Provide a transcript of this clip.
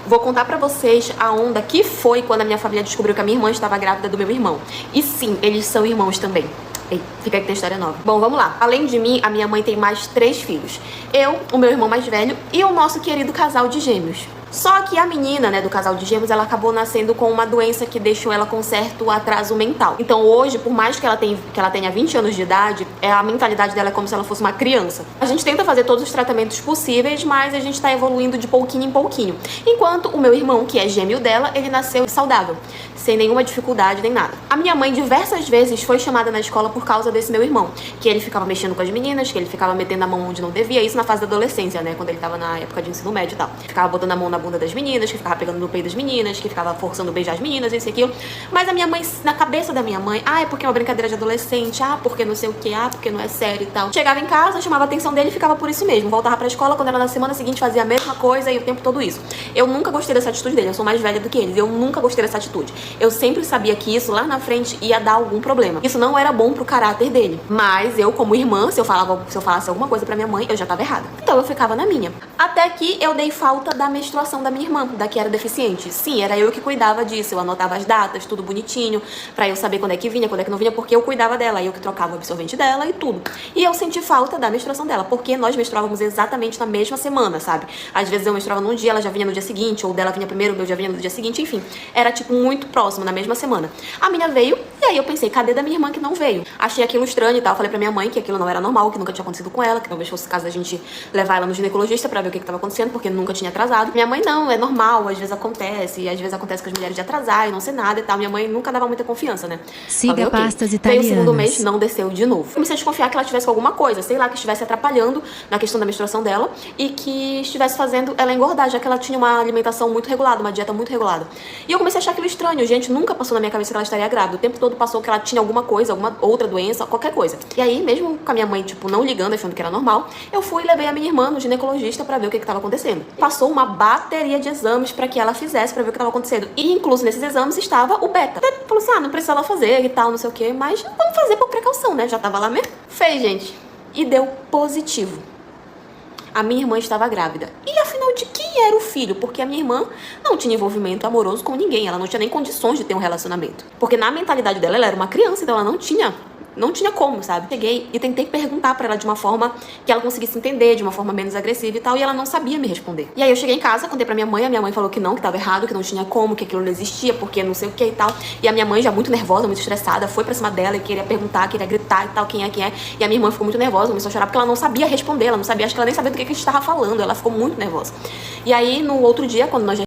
Vou contar pra vocês a onda que foi quando a minha família descobriu que a minha irmã estava grávida do meu irmão. E sim, eles são irmãos também. Ei, fica aí que tem história nova. Bom, vamos lá. Além de mim, a minha mãe tem mais 3 filhos. Eu, o meu irmão mais velho e o nosso querido casal de gêmeos. Só que a menina, né, do casal de gêmeos, ela acabou nascendo com uma doença que deixou ela com certo atraso mental. Então hoje, por mais que ela tenha 20 anos de idade, a mentalidade dela é como se ela fosse uma criança. A gente tenta fazer todos os tratamentos possíveis, mas a gente tá evoluindo de pouquinho em pouquinho. Enquanto o meu irmão, que é gêmeo dela, ele nasceu saudável, sem nenhuma dificuldade nem nada. A minha mãe diversas vezes foi chamada na escola por causa desse meu irmão, que ele ficava mexendo com as meninas, que ele ficava metendo a mão onde não devia, isso na fase da adolescência, né, quando ele tava na época de ensino médio e tal. Ficava botando a mão na bunda das meninas, que ficava pegando no peito das meninas, que ficava forçando beijar as meninas, isso e aquilo. Mas a minha mãe, na cabeça da minha mãe, é porque é uma brincadeira de adolescente, porque não sei o que, porque não é sério e tal. Chegava em casa, chamava a atenção dele e ficava por isso mesmo. Voltava pra escola, quando era na semana seguinte fazia a mesma coisa e o tempo todo isso. Eu nunca gostei dessa atitude dele, eu sou mais velha do que eles, eu nunca gostei dessa atitude. Eu sempre sabia que isso lá na frente ia dar algum problema. Isso não era bom pro caráter dele. Mas eu, como irmã, se eu falasse alguma coisa pra minha mãe, eu já tava errada. Então eu ficava na minha. Até que eu dei falta da menstruação da minha irmã, da que era deficiente. Sim, era eu que cuidava disso. Eu anotava as datas, tudo bonitinho, pra eu saber quando é que vinha, quando é que não vinha, porque eu cuidava dela. Eu que trocava o absorvente dela e tudo. E eu senti falta da menstruação dela, porque nós menstruávamos exatamente na mesma semana, sabe? Às vezes eu menstruava num dia, ela já vinha no dia seguinte, ou dela vinha primeiro, eu já vinha no dia seguinte, enfim. Era, tipo, muito próximo, na mesma semana. A minha veio, e aí eu pensei, cadê da minha irmã que não veio? Achei aquilo estranho e tal. Falei pra minha mãe que aquilo não era normal, que nunca tinha acontecido com ela, que talvez fosse caso da gente levar ela no ginecologista pra ver o que tava acontecendo, porque nunca tinha atrasado. Minha mãe, não, é normal, às vezes acontece, e às vezes acontece com as mulheres de atrasar e não ser nada e tal. Minha mãe nunca dava muita confiança, né? Siga Falei, okay. pastas italianas. Veio o segundo mês, não desceu de novo. Comecei a desconfiar que ela tivesse com alguma coisa, sei lá, que estivesse atrapalhando na questão da menstruação dela e que estivesse fazendo ela engordar, já que ela tinha uma alimentação muito regulada, uma dieta muito regulada. E eu comecei a achar aquilo estranho, gente, nunca passou na minha cabeça que ela estaria grávida. O tempo todo passou que ela tinha alguma coisa, alguma outra doença, qualquer coisa. E aí, mesmo com a minha mãe, tipo, não ligando, achando que era normal, eu fui e levei a minha irmã no ginecologista pra ver o que tava acontecendo. Passou uma bateria de exames pra que ela fizesse pra ver o que tava acontecendo. E incluso nesses exames estava o beta. Até falou assim, não precisa ela fazer e tal, não sei o que, mas vamos fazer por precaução, né? Já tava lá mesmo. Fez, gente. E deu positivo. A minha irmã estava grávida. E afinal, de quem era o filho? Porque a minha irmã não tinha envolvimento amoroso com ninguém. Ela não tinha nem condições de ter um relacionamento. Porque na mentalidade dela, ela era uma criança, então ela não tinha como, sabe? Cheguei e tentei perguntar pra ela de uma forma que ela conseguisse entender, de uma forma menos agressiva e tal, e ela não sabia me responder. E aí eu cheguei em casa, contei pra minha mãe, a minha mãe falou que não, que tava errado, que não tinha como, que aquilo não existia, porque não sei o que e tal. E a minha mãe, já muito nervosa, muito estressada, foi pra cima dela e queria perguntar, queria gritar e tal, quem é. E a minha irmã ficou muito nervosa, começou a chorar, porque ela não sabia responder, ela não sabia, acho que ela nem sabia do que a gente tava falando, ela ficou muito nervosa. E aí, no outro dia, quando nós